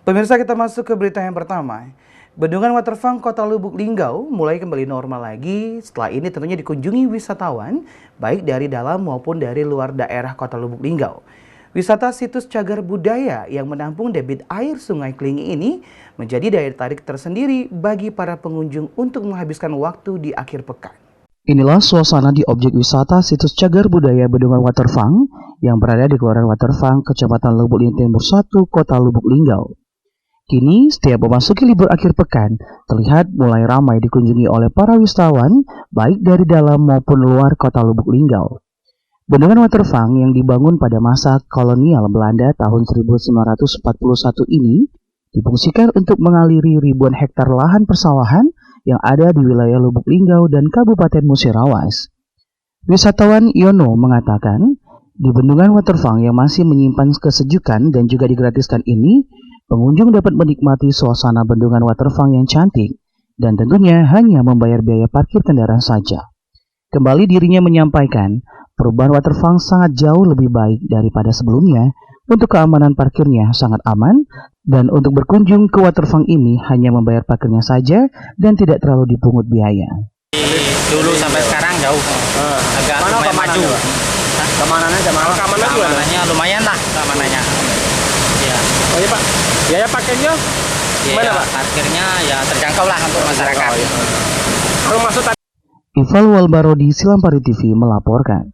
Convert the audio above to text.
Pemirsa, kita masuk ke berita yang pertama. Bendungan Waterfront Kota Lubuk Linggau mulai kembali normal lagi. Setelah ini tentunya dikunjungi wisatawan baik dari dalam maupun dari luar daerah Kota Lubuk Linggau. Wisata situs cagar budaya yang menampung debit air Sungai Kelingi ini menjadi daya tarik tersendiri bagi para pengunjung untuk menghabiskan waktu di akhir pekan. Inilah suasana di objek wisata situs cagar budaya Bendungan Waterfront yang berada di Kelurahan Waterfront, Kecamatan Lubuk Linggau Timur 1, Kota Lubuk Linggau. Kini, setiap memasuki libur akhir pekan, terlihat mulai ramai dikunjungi oleh para wisatawan, baik dari dalam maupun luar Kota Lubuk Linggau. Bendungan Waterfront yang dibangun pada masa kolonial Belanda tahun 1941 ini difungsikan untuk mengaliri ribuan hektar lahan persawahan yang ada di wilayah Lubuk Linggau dan Kabupaten Musirawas. Wisatawan Yono mengatakan, di Bendungan Waterfront yang masih menyimpan kesejukan dan juga digratiskan ini, pengunjung dapat menikmati suasana Bendungan Waterfront yang cantik dan tentunya hanya membayar biaya parkir kendaraan saja. Kembali dirinya menyampaikan, perubahan Waterfront sangat jauh lebih baik daripada sebelumnya. Untuk keamanan parkirnya sangat aman, dan untuk berkunjung ke Waterfront ini hanya membayar parkirnya saja dan tidak terlalu dipungut biaya. Dulu sampai sekarang jauh, agak lumayan maju. Keamanannya lumayan lah, keamanannya. Ya. Oh iya Pak, biaya parkirnya gimana Pak? Parkirnya ya terjangkau lah untuk masyarakat. Kalau masuk Ival Walbarodi, Silampari TV melaporkan.